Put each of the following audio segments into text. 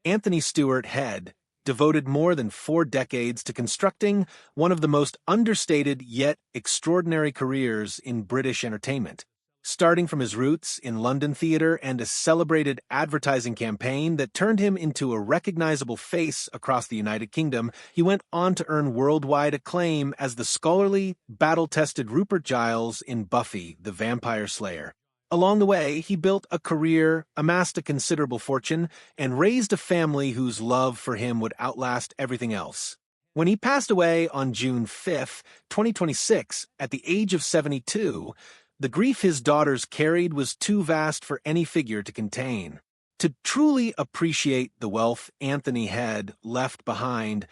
AnthonyHead devoted more than 4 decades to constructing one of the most understated yet extraordinary careers in British entertainment. Starting from his roots in London theatre and a celebrated advertising campaign that turned him into a recognizable face across the United Kingdom, he went on to earn worldwide acclaim as the scholarly, battle-tested Rupert Giles in Buffy the Vampire Slayer. Along the way, he built a career, amassed a considerable fortune, and raised a family whose love for him would outlast everything else. When he passed away on June 5, 2026, at the age of 72, the grief his daughters carried was too vast for any figure to contain. To truly appreciate the wealth AnthonyHead left behind,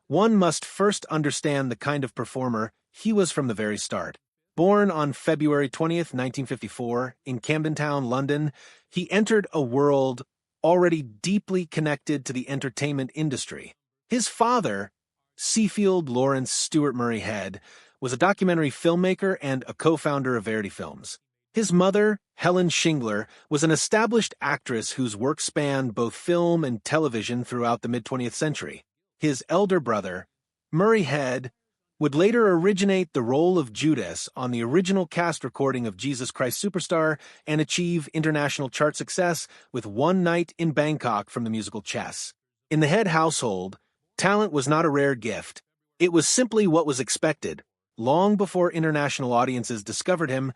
one must first understand the kind of performer he was from the very start. Born on February 20th, 1954, in Camden Town, London, he entered a world already deeply connected to the entertainment industry. His father, Seafield Lawrence Stuart Murray Head, was a documentary filmmaker and a co-founder of Verity Films. His mother, Helen Shingler, was an established actress whose work spanned both film and television throughout the mid-20th century. His elder brother, Murray Head, would later originate the role of Judas on the original cast recording of Jesus Christ Superstar and achieve international chart success with One Night in Bangkok from the musical Chess. In the Head household, talent was not a rare gift. It was simply what was expected. Long before international audiences discovered him,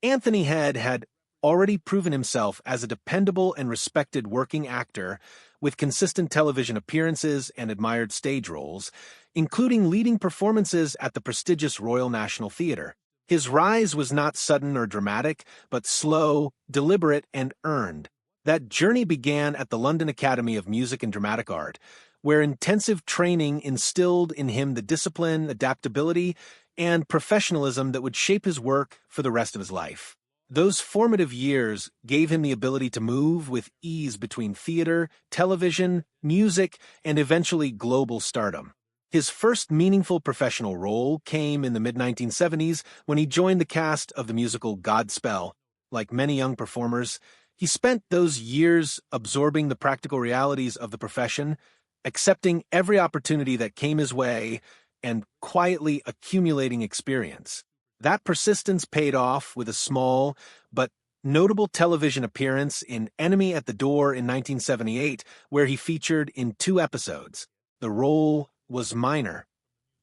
AnthonyHead had already proven himself as a dependable and respected working actor with consistent television appearances and admired stage roles, including leading performances at the prestigious Royal National Theatre. His rise was not sudden or dramatic, but slow, deliberate, and earned. That journey began at the London Academy of Music and Dramatic Art, where intensive training instilled in him the discipline, adaptability, and professionalism that would shape his work for the rest of his life. Those formative years gave him the ability to move with ease between theater, television, music, and eventually global stardom. His first meaningful professional role came in the mid-1970s when he joined the cast of the musical Godspell. Like many young performers, he spent those years absorbing the practical realities of the profession, accepting every opportunity that came his way, and quietly accumulating experience. That persistence paid off with a small but notable television appearance in Enemy at the Door in 1978, where he featured in 2 episodes. The role was minor,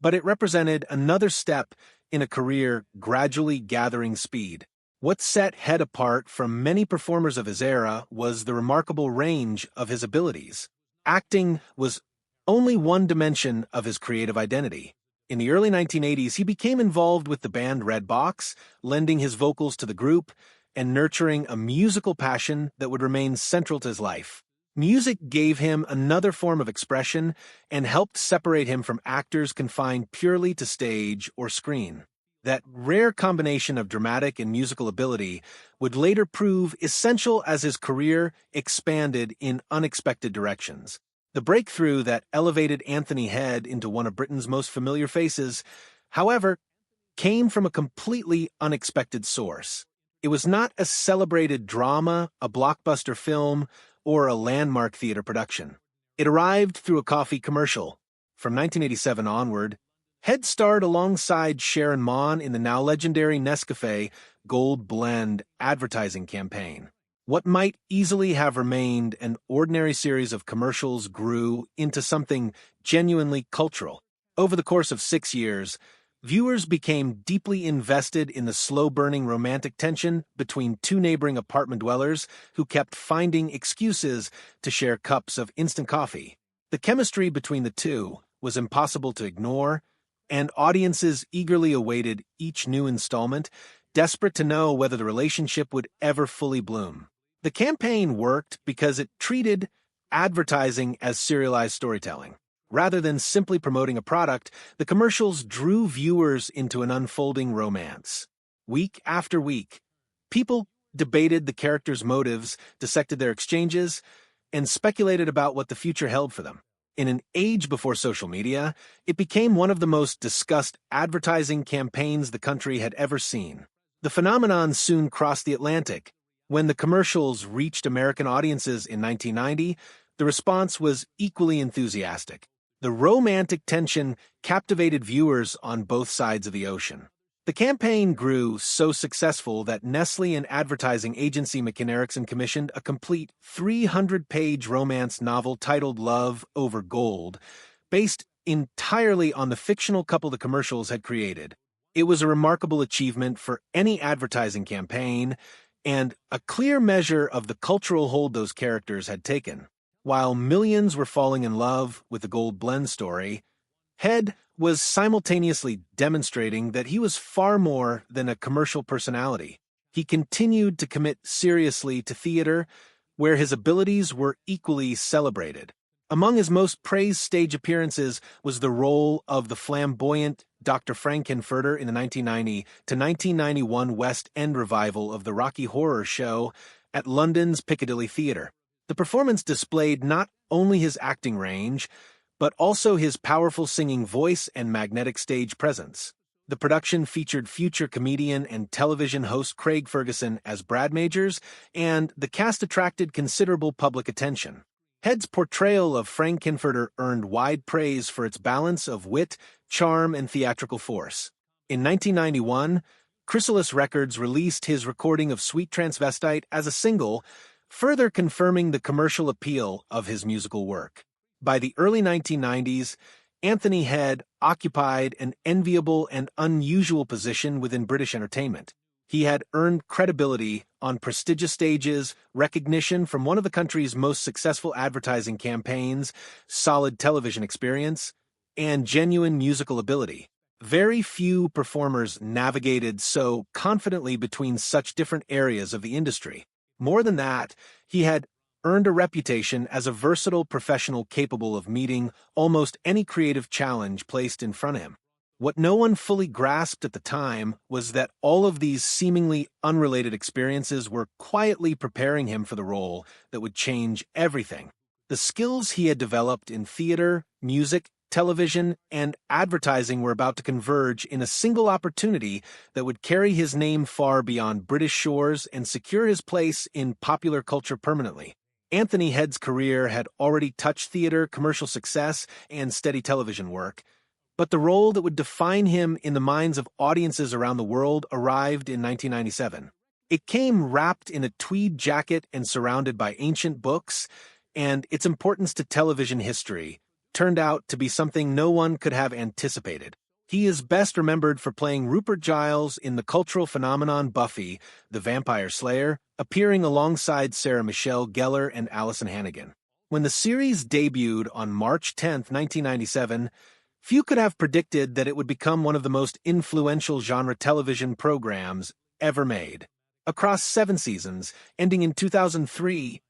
but it represented another step in a career gradually gathering speed. What set Head apart from many performers of his era was the remarkable range of his abilities. Acting was only one dimension of his creative identity. In the early 1980s, he became involved with the band Red Box, lending his vocals to the group and nurturing a musical passion that would remain central to his life. Music gave him another form of expression and helped separate him from actors confined purely to stage or screen. That rare combination of dramatic and musical ability would later prove essential as his career expanded in unexpected directions. The breakthrough that elevated AnthonyHead into one of Britain's most familiar faces, however, came from a completely unexpected source. It was not a celebrated drama, a blockbuster film, or a landmark theater production. It arrived through a coffee commercial. From 1987 onward, Head starred alongside Sharon Mon in the now legendary Nescafe Gold Blend advertising campaign. What might easily have remained an ordinary series of commercials grew into something genuinely cultural. Over the course of 6 years, viewers became deeply invested in the slow-burning romantic tension between 2 neighboring apartment dwellers who kept finding excuses to share cups of instant coffee. The chemistry between the two was impossible to ignore, and audiences eagerly awaited each new installment, desperate to know whether the relationship would ever fully bloom. The campaign worked because it treated advertising as serialized storytelling. Rather than simply promoting a product, the commercials drew viewers into an unfolding romance. Week after week, people debated the characters' motives, dissected their exchanges, and speculated about what the future held for them. In an age before social media, it became one of the most discussed advertising campaigns the country had ever seen. The phenomenon soon crossed the Atlantic. When the commercials reached American audiences in 1990, The response was equally enthusiastic. The romantic tension captivated viewers on both sides of the ocean. The campaign grew so successful that Nestle and advertising agency McKinney Erickson commissioned a complete 300-page romance novel titled Love Over Gold, based entirely on the fictional couple the commercials had created. It was a remarkable achievement for any advertising campaign, and a clear measure of the cultural hold those characters had taken. While millions were falling in love with the Gold Blend story, Head was simultaneously demonstrating that he was far more than a commercial personality. He continued to commit seriously to theater, where his abilities were equally celebrated. Among his most praised stage appearances was the role of the flamboyant Dr. Frankenfurter in the 1990 to 1991 West End revival of the Rocky Horror Show at London's Piccadilly Theatre. The performance displayed not only his acting range, but also his powerful singing voice and magnetic stage presence. The production featured future comedian and television host Craig Ferguson as Brad Majors, and the cast attracted considerable public attention. Head's portrayal of Frankenfurter earned wide praise for its balance of wit, charm, and theatrical force. In 1991, Chrysalis Records released his recording of Sweet Transvestite as a single, further confirming the commercial appeal of his musical work. By the early 1990s, AnthonyHead occupied an enviable and unusual position within British entertainment. He had earned credibility on prestigious stages, recognition from one of the country's most successful advertising campaigns, solid television experience, and genuine musical ability. Very few performers navigated so confidently between such different areas of the industry. More than that, he had earned a reputation as a versatile professional capable of meeting almost any creative challenge placed in front of him. What no one fully grasped at the time was that all of these seemingly unrelated experiences were quietly preparing him for the role that would change everything. The skills he had developed in theater, music, television, and advertising were about to converge in a single opportunity that would carry his name far beyond British shores and secure his place in popular culture permanently. AnthonyHead's career had already touched theater, commercial success, and steady television work, but the role that would define him in the minds of audiences around the world arrived in 1997. It came wrapped in a tweed jacket and surrounded by ancient books, and its importance to television history turned out to be something no one could have anticipated. He is best remembered for playing Rupert Giles in the cultural phenomenon Buffy the Vampire Slayer, appearing alongside Sarah Michelle Gellar and Allison Hannigan. When the series debuted on March 10, 1997, few could have predicted that it would become one of the most influential genre television programs ever made. Across 7 seasons, ending in 2003,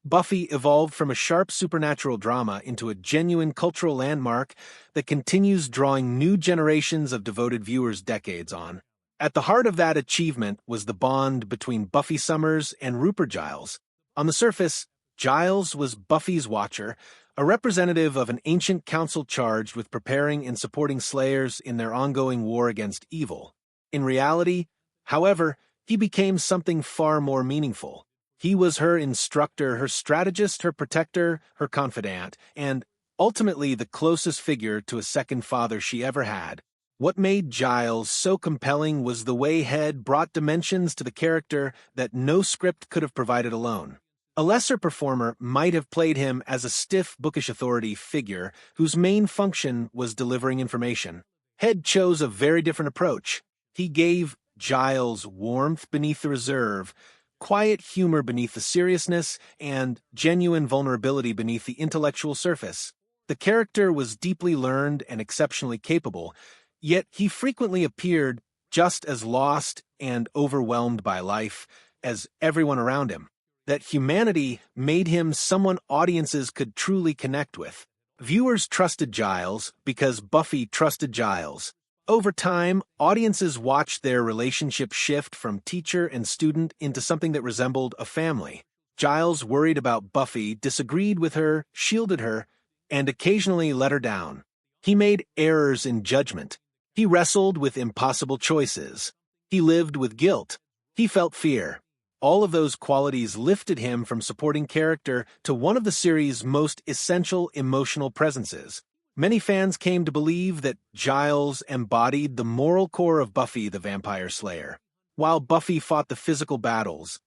Buffy evolved from a sharp supernatural drama into a genuine cultural landmark that continues drawing new generations of devoted viewers decades on. At the heart of that achievement was the bond between Buffy Summers and Rupert Giles. On the surface, Giles was Buffy's watcher, a representative of an ancient council charged with preparing and supporting Slayers in their ongoing war against evil. In reality, however, he became something far more meaningful. He was her instructor, her strategist, her protector, her confidant, and ultimately the closest figure to a second father she ever had. What made Giles so compelling was the way Head brought dimensions to the character that no script could have provided alone. A lesser performer might have played him as a stiff, bookish authority figure whose main function was delivering information. Head chose a very different approach. He gave Giles warmth beneath the reserve, quiet humor beneath the seriousness, and genuine vulnerability beneath the intellectual surface. The character was deeply learned and exceptionally capable, yet he frequently appeared just as lost and overwhelmed by life as everyone around him. That humanity made him someone audiences could truly connect with. Viewers trusted Giles because Buffy trusted Giles. Over time, audiences watched their relationship shift from teacher and student into something that resembled a family. Giles worried about Buffy, disagreed with her, shielded her, and occasionally let her down. He made errors in judgment. He wrestled with impossible choices. He lived with guilt. He felt fear. all of those qualities lifted him from supporting character to one of the series' most essential emotional presences. Many fans came to believe that Giles embodied the moral core of Buffy the Vampire Slayer. While Buffy fought the physical battles,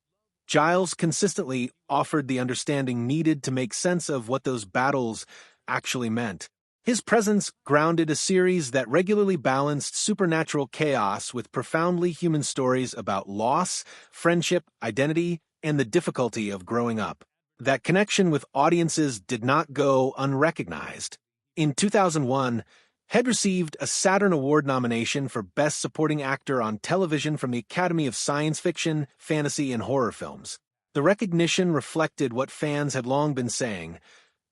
Giles consistently offered the understanding needed to make sense of what those battles actually meant. His presence grounded a series that regularly balanced supernatural chaos with profoundly human stories about loss, friendship, identity, and the difficulty of growing up. That connection with audiences did not go unrecognized. In 2001, Head received a Saturn Award nomination for Best Supporting Actor on Television from the Academy of Science Fiction, Fantasy, and Horror Films. The recognition reflected what fans had long been saying.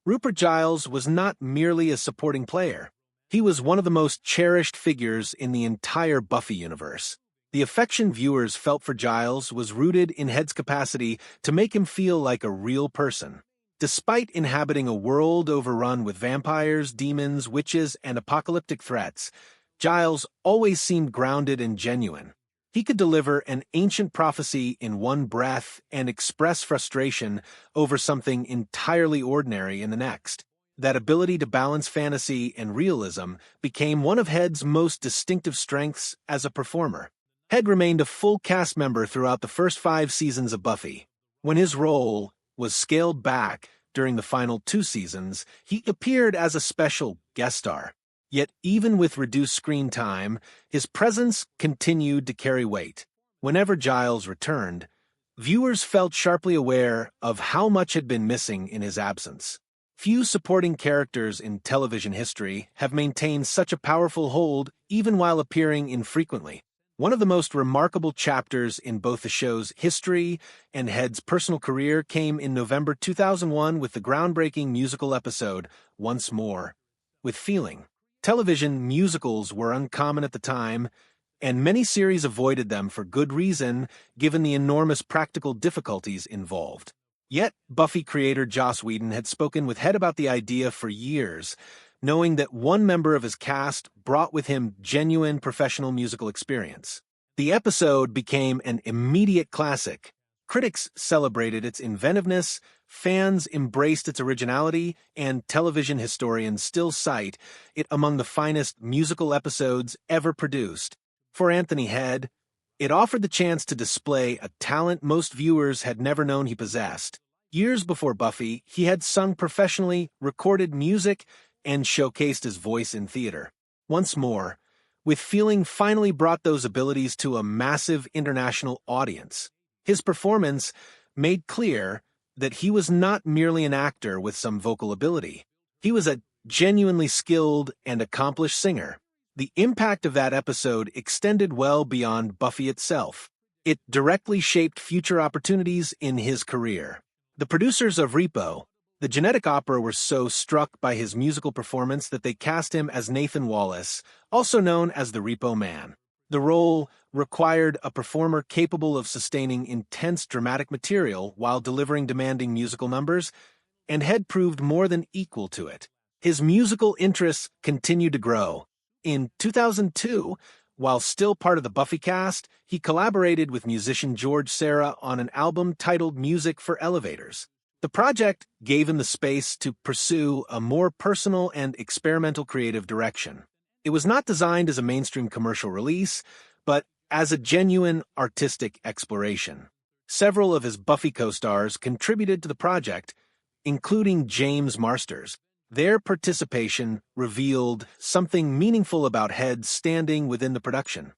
Rupert Giles was not merely a supporting player. He was one of the most cherished figures in the entire Buffy universe. The affection viewers felt for Giles was rooted in Head's capacity to make him feel like a real person. Despite inhabiting a world overrun with vampires, demons, witches, and apocalyptic threats, Giles always seemed grounded and genuine. He could deliver an ancient prophecy in one breath and express frustration over something entirely ordinary in the next. That ability to balance fantasy and realism became one of Head's most distinctive strengths as a performer. Head remained a full cast member throughout the first 5 seasons of Buffy. When his role was scaled back during the final 2 seasons, he appeared as a special guest star. Yet even with reduced screen time, his presence continued to carry weight. Whenever Giles returned, viewers felt sharply aware of how much had been missing in his absence. Few supporting characters in television history have maintained such a powerful hold even while appearing infrequently. One of the most remarkable chapters in both the show's history and Head's personal career came in November 2001 with the groundbreaking musical episode, Once More, with Feeling. Television musicals were uncommon at the time, and many series avoided them for good reason, given the enormous practical difficulties involved. Yet, Buffy creator Joss Whedon had spoken with Head about the idea for years, knowing that one member of his cast brought with him genuine professional musical experience. The episode became an immediate classic. Critics celebrated its inventiveness, fans embraced its originality, and television historians still cite it among the finest musical episodes ever produced. For AnthonyHead, it offered the chance to display a talent most viewers had never known he possessed. Years before Buffy, he had sung professionally, recorded music, and showcased his voice in theater. Once More, with Feeling finally brought those abilities to a massive international audience. His performance made clear that he was not merely an actor with some vocal ability. He was a genuinely skilled and accomplished singer. The impact of that episode extended well beyond Buffy itself. It directly shaped future opportunities in his career. The producers of Repo, the genetic opera, were so struck by his musical performance that they cast him as Nathan Wallace, also known as the Repo Man. The role required a performer capable of sustaining intense dramatic material while delivering demanding musical numbers, and Head proved more than equal to it. His musical interests continued to grow. In 2002, while still part of the Buffy cast, he collaborated with musician George Sarah on an album titled Music for Elevators. The project gave him the space to pursue a more personal and experimental creative direction. It was not designed as a mainstream commercial release, but as a genuine artistic exploration. Several of his Buffy co-stars contributed to the project, including James Marsters. Their participation revealed something meaningful about Head's standing within the production.